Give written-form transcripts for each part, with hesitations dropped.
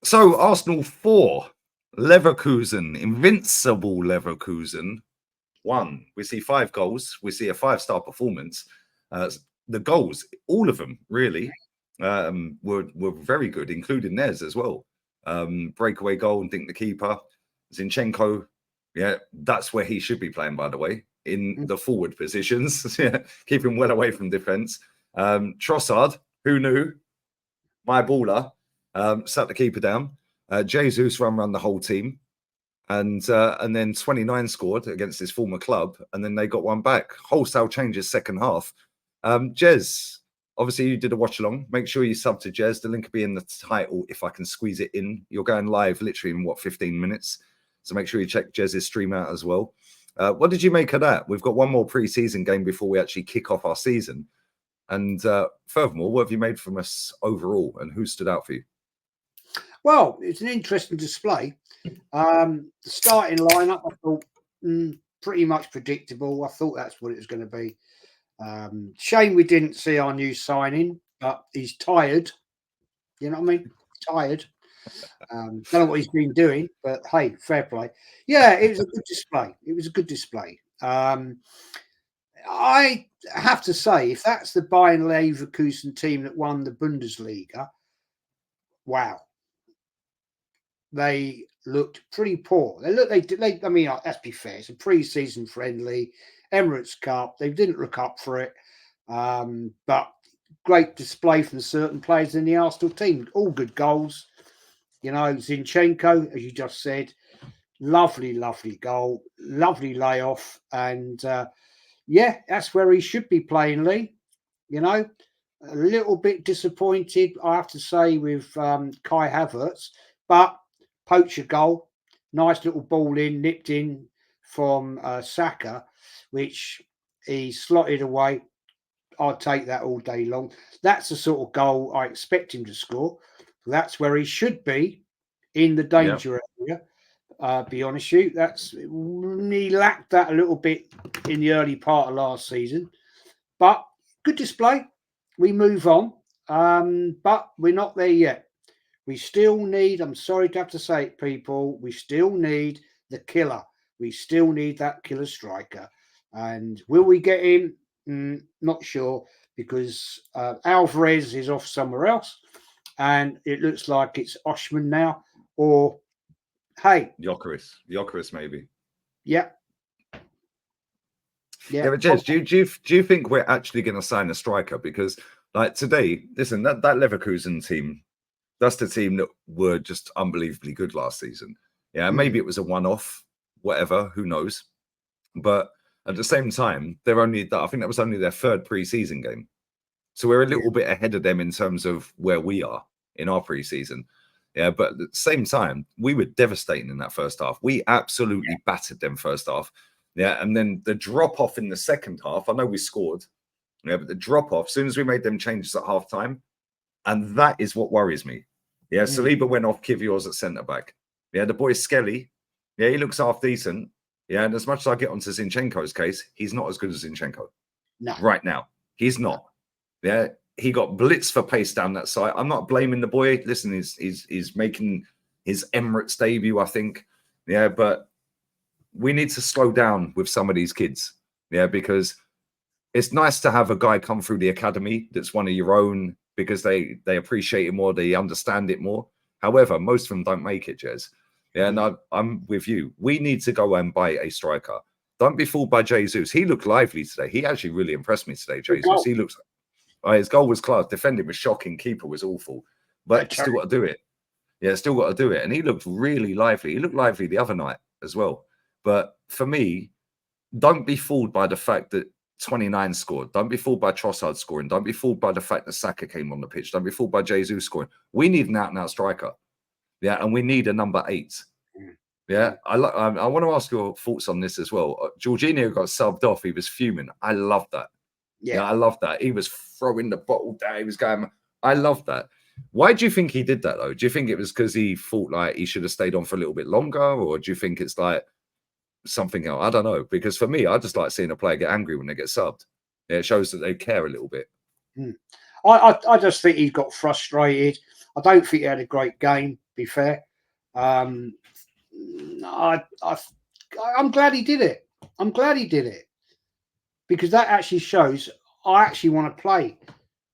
So Arsenal 4, Leverkusen, invincible Leverkusen 1. We see 5 goals. We see a 5-star performance. The goals, all of them, really, were very good, including theirs as well. Breakaway goal, and think the keeper, Zinchenko. Yeah, that's where he should be playing, by the way, in the forward positions. Yeah, keep him well away from defence. Trossard, who knew? My baller, sat the keeper down. Jesus ran around the whole team. And then 29 scored against his former club, and then they got one back. Wholesale changes second half. Jez, obviously you did a watch along. Make sure you sub to Jez. The link will be in the title if I can squeeze it in. You're going live literally in 15 minutes. So make sure you check Jez's stream out as well. What did you make of that? We've got one more pre-season game before we actually kick off our season. And furthermore, what have you made from us overall, and who stood out for you? Well, it's an interesting display. The starting lineup, I thought, pretty much predictable. I thought that's what it was going to be. Shame we didn't see our new signing, but he's tired. You know what I mean? Tired. Don't know what he's been doing, but hey, fair play. Yeah, it was a good display. It was a good display. I have to say, if that's the Bayern Leverkusen team that won the Bundesliga, wow. They looked pretty poor. I mean, let's be fair. It's a pre-season friendly Emirates Cup. They didn't look up for it, but great display from certain players in the Arsenal team. All good goals. You know, Zinchenko, as you just said, lovely goal, lovely layoff, and yeah, that's where he should be playing, Lee. You know, a little bit disappointed, I have to say, with Kai Havertz, but poacher goal, nice little ball in, nipped in from Saka, which he slotted away. I'd take that all day long. That's the sort of goal I expect him to score. That's where he should be, in the danger area. Be honest with you, he lacked that a little bit in the early part of last season. But good display. We move on, but we're not there yet. We still need, I'm sorry to have to say it, people, we still need the killer. We still need that killer striker. And will we get him? Not sure, because Alvarez is off somewhere else. And it looks like it's Oshman now. Or, hey. Jokeris maybe. Yeah. Yeah, but Jez, do you think we're actually going to sign a striker? Because, like, today, listen, that Leverkusen team, that's the team that were just unbelievably good last season. Yeah, maybe it was a one-off, whatever, who knows. But at the same time, I think that was only their third pre-season game. So we're a little bit ahead of them in terms of where we are in our pre-season. Yeah, but at the same time, we were devastating in that first half. We absolutely battered them first half. Yeah, and then the drop-off in the second half, I know we scored. Yeah, but the drop-off, as soon as we made them changes at half-time, and that is what worries me. Yeah, Saliba went off, Kivior's at centre-back. Yeah, the boy Skelly, yeah, he looks half-decent. Yeah, and as much as I get onto Zinchenko's case, he's not as good as Zinchenko. No. Right now. He's not. Yeah, he got blitzed for pace down that side. I'm not blaming the boy. Listen, he's making his Emirates debut, I think. Yeah, but we need to slow down with some of these kids. Yeah, because it's nice to have a guy come through the academy that's one of your own, because they appreciate it more, they understand it more. However, most of them don't make it, Jez. Yeah, and I'm with you. We need to go and buy a striker. Don't be fooled by Jesus. He looked lively today. He actually really impressed me today, Jesus. He looks... his goal was class. Defending was shocking. Keeper was awful. But still got to do it. Yeah, still got to do it. And he looked really lively. He looked lively the other night as well. But for me, don't be fooled by the fact that 29 scored. Don't be fooled by Trossard scoring. Don't be fooled by the fact that Saka came on the pitch. Don't be fooled by Jesus scoring. We need an out-and-out striker. Yeah, and we need a number 8. Yeah, I want to ask your thoughts on this as well. Jorginho got subbed off. He was fuming. I love that. Yeah, I love that. He was throwing the bottle down. He was going... I love that. Why do you think he did that, though? Do you think it was because he thought like he should have stayed on for a little bit longer? Or do you think it's like something else? I don't know. Because for me, I just like seeing a player get angry when they get subbed. Yeah, it shows that they care a little bit. I just think he got frustrated. I don't think he had a great game. be fair. I'm glad he did it. I'm glad he did it, because that actually shows I actually want to play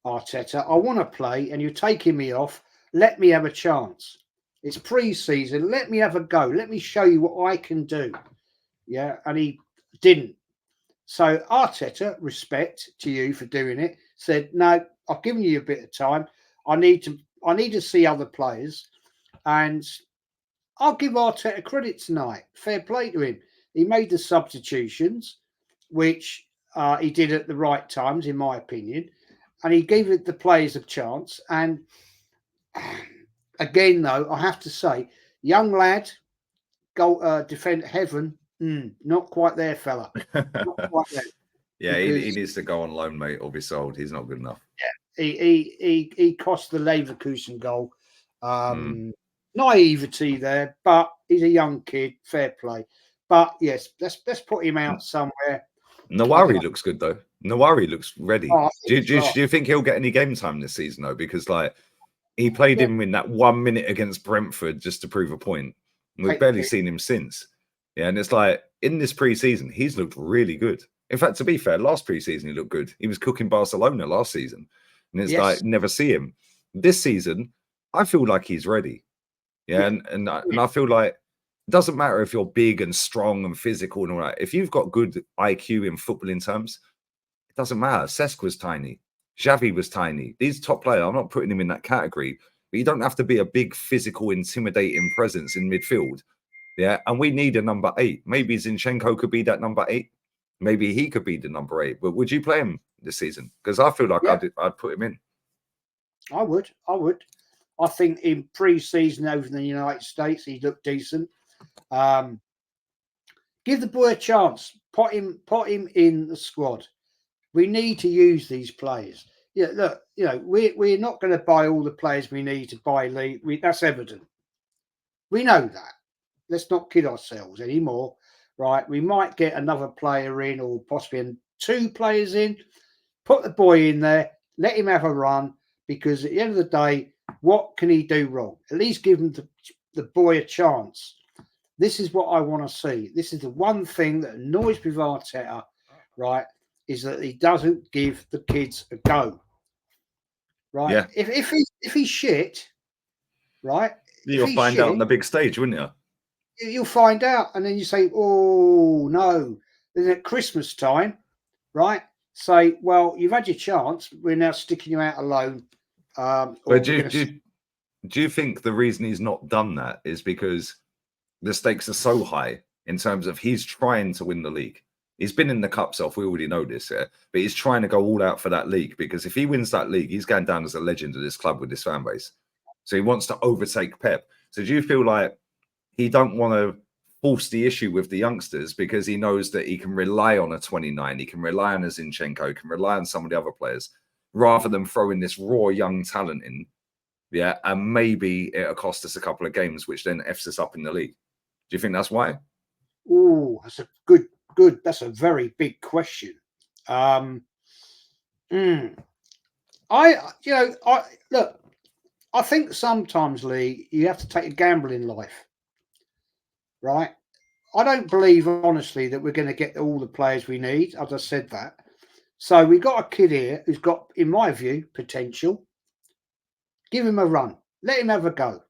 Arteta. I want to play, and you're taking me off. Let me have a chance. It's pre-season. Let me have a go. Let me show you what I can do. Yeah, and he didn't. So Arteta, respect to you for doing it. Said, no, I've given you a bit of time. I need to see other players, and I'll give Arteta credit tonight. Fair play to him. He made the substitutions, which he did at the right times, in my opinion, and he gave the players a chance. And again, though, I have to say, young lad, goal defend heaven, not quite there, fella. Not quite there. Yeah, he needs to go on loan, mate, or be sold. He's not good enough. Yeah, he cost the Leverkusen goal. Naivety there, but he's a young kid. Fair play. But yes, let's put him out somewhere. Nawari looks good though. Nawari looks ready. Oh, do you think he'll get any game time this season though? Because like he played him in that 1 minute against Brentford just to prove a point. We've barely seen him since. Yeah, and it's like in this pre-season, he's looked really good. In fact, to be fair, last pre-season he looked good. He was cooking Barcelona last season, and it's like never see him. This season, I feel like he's ready. Yeah, and I feel like it doesn't matter if you're big and strong and physical and all that. If you've got good IQ in footballing terms, it doesn't matter. Cesc was tiny. Xavi was tiny. These top players, I'm not putting him in that category, but you don't have to be a big physical, intimidating presence in midfield. Yeah, and we need a number 8. Maybe Zinchenko could be that number 8. Maybe he could be the number 8. But would you play him this season? Because I feel like I'd put him in. I would. I think in pre-season over in the United States, he looked decent. Give the boy a chance. Put him in the squad. We need to use these players. Yeah, look, we're not going to buy all the players we need to buy. That's evident. We know that. Let's not kid ourselves anymore, right? We might get another player in, or possibly 2 players in. Put the boy in there. Let him have a run, because at the end of the day, what can he do wrong? At least give him the boy a chance. This is what I want to see. This is the one thing that annoys me with Arteta, right, is that he doesn't give the kids a go. Right? Yeah. If he's shit, right? You'll find out on the big stage, wouldn't you? You'll find out, and then you say, oh, no. Then at Christmas time, right, say, well, you've had your chance. We're now sticking you out alone. But do you think the reason he's not done that is because the stakes are so high in terms of he's trying to win the league? He's been in the cups off. We already know this, yeah. But he's trying to go all out for that league, because if he wins that league, he's going down as a legend of this club with this fan base. So he wants to overtake Pep. So do you feel like he don't want to force the issue with the youngsters because he knows that he can rely on a 29, he can rely on a Zinchenko, he can rely on some of the other players, rather than throwing this raw young talent in, yeah, and maybe it'll cost us a couple of games, which then F's us up in the league? Do you think that's why? Oh, that's a good. That's a very big question. I look. I think sometimes, Lee, you have to take a gamble in life, right? I don't believe, honestly, that we're going to get all the players we need. I just said that. So we've got a kid here who's got, in my view, potential. Give him a run. Let him have a go.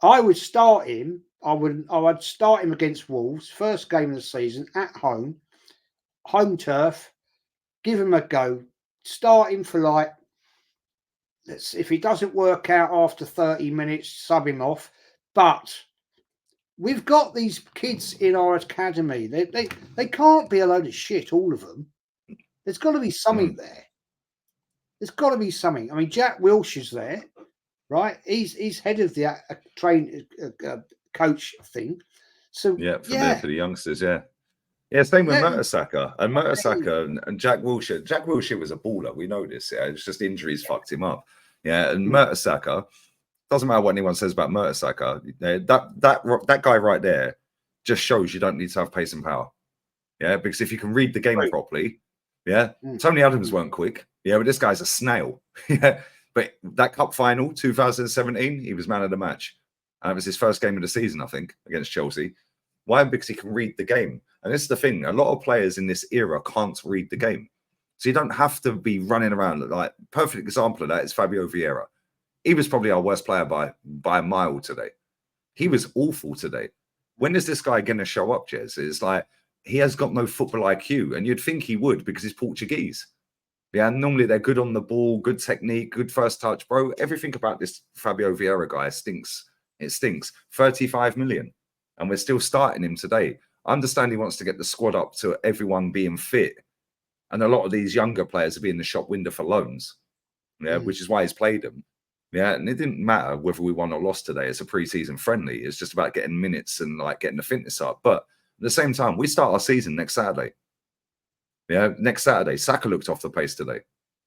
I would start him. I would start him against Wolves, first game of the season, at home turf. Give him a go. Start him for like, if he doesn't work out after 30 minutes, sub him off. But we've got these kids in our academy. They can't be a load of shit, all of them. There's got to be something there. There's got to be something. I mean, Jack Wilshere's there, right? He's head of the coach thing. So for the youngsters, yeah. Same with Mertesacker. And Mertesacker and Jack Wilshere. Jack Wilshere was a baller. We know this. Yeah, it's just injuries fucked him up. Yeah, and Mertesacker, doesn't matter what anyone says about Mertesacker. That guy right there just shows you don't need to have pace and power. Yeah, because if you can read the game properly, yeah. Tony Adams weren't quick. Yeah, but this guy's a snail. Yeah, But that cup final, 2017, he was man of the match. And it was his first game of the season, I think, against Chelsea. Why? Because he can read the game. And this is the thing. A lot of players in this era can't read the game. So you don't have to be running around. Like, perfect example of that is Fabio Vieira. He was probably our worst player by a mile today. He was awful today. When is this guy going to show up, Jez? It's like he has got no football IQ. And you'd think he would because he's Portuguese. Yeah, normally they're good on the ball, good technique, good first touch. Bro, everything about this Fabio Vieira guy stinks. It stinks. 35 million. And we're still starting him today. I understand he wants to get the squad up to everyone being fit. And a lot of these younger players are being the shop window for loans. Yeah, which is why he's played them. Yeah, and it didn't matter whether we won or lost today. It's a preseason friendly. It's just about getting minutes and like getting the fitness up. But at the same time, we start our season next Saturday. Yeah, next Saturday. Saka looked off the pace today.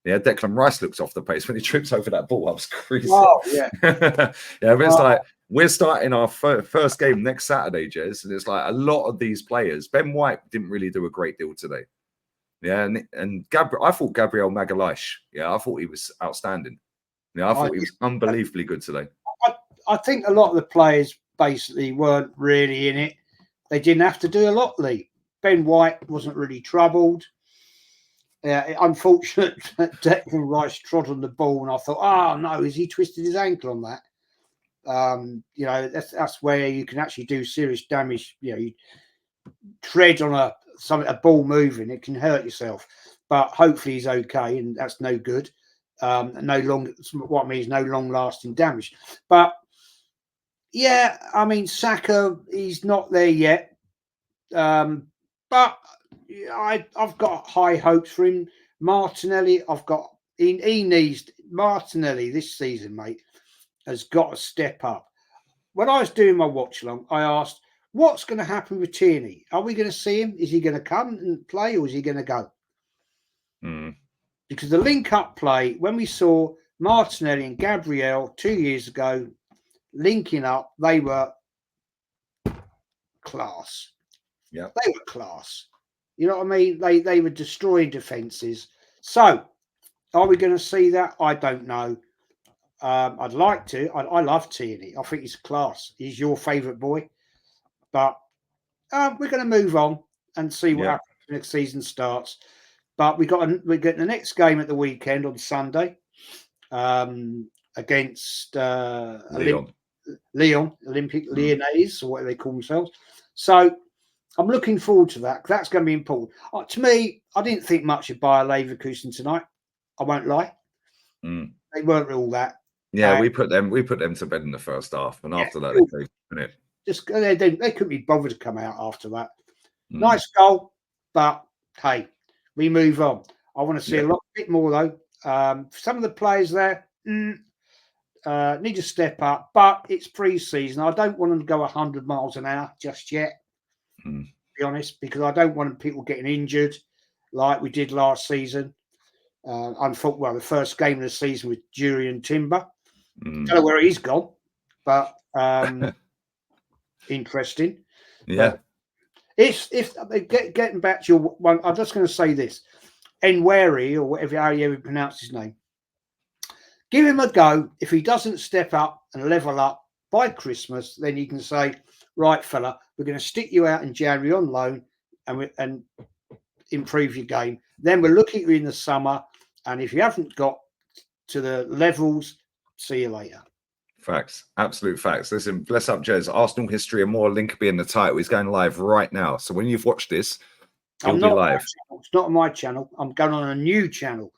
Yeah, Declan Rice looked off the pace when he trips over that ball. I was crazy. Oh, yeah. Yeah, but it's like we're starting our first game next Saturday, Jez, and it's like a lot of these players. Ben White didn't really do a great deal today. Yeah, and I thought Gabriel Magalhaes. Yeah, I thought he was outstanding. Yeah, I thought he was unbelievably good today. I think a lot of the players basically weren't really in it. They didn't have to do a lot, Lee. Ben White wasn't really troubled. Unfortunate that Declan Rice trod on the ball, and I thought, oh no, has he twisted his ankle on that? You know, that's where you can actually do serious damage. You know, you tread on a ball moving, it can hurt yourself. But hopefully he's okay, and that's no good. What I mean is no long-lasting damage. But yeah, I mean Saka, he's not there yet. But I've got high hopes for him. Martinelli, he needs Martinelli this season, mate, has got to step up. When I was doing my watch along, I asked, what's going to happen with Tierney? Are we going to see him? Is he going to come and play, or is he going to go? Because the link-up play, when we saw Martinelli and Gabriel 2 years ago linking up, they were class. Yeah, they were class. You know what I mean? They were destroying defences. So, are we going to see that? I don't know. I'd like to. I love Tierney. I think he's class. He's your favourite boy. But we're going to move on and see what happens when next season starts. But we get the next game at the weekend on Sunday against Leon, Olympic Lyonnais, or whatever they call themselves. So I'm looking forward to that. That's going to be important. To me, I didn't think much of Bayer Leverkusen tonight. I won't lie. They weren't all that. Yeah, we put them to bed in the first half, and after that, they came it. Just they couldn't be bothered to come out after that. Nice goal, but hey, we move on. I want to see a bit more though. Some of the players there need to step up, but it's pre-season. I don't want them to go 100 miles an hour just yet. To be honest, because I don't want people getting injured like we did last season. The first game of the season with Jurriën Timber. Don't know where he's gone, but interesting. Yeah. But if getting back to your one, I'm just going to say this: enquiry, or how you ever pronounce his name. Give him a go. If he doesn't step up and level up by Christmas, then you can say, right, fella, we're going to stick you out in January on loan and improve your game. Then we'll look at you in the summer, and if you haven't got to the levels, see you later. Facts, absolute facts. Listen, bless up, Jez. Arsenal history and more. Link will be in the title. He's going live right now. So when you've watched this, he'll be live. It's not on my channel. I'm going on a new channel.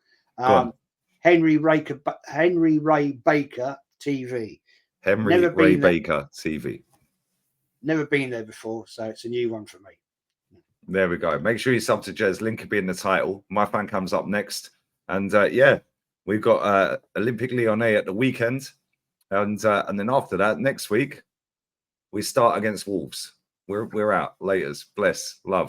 Henry Ray Baker TV. Henry Ray Baker TV. Never been there before, so it's a new one for me. There we go. Make sure you sub to Jez. Link will be in the title. My fan comes up next. And we've got Olympic Lyonnais at the weekend. And then after that, next week, we start against Wolves. We're out. Laters. Bless. Love.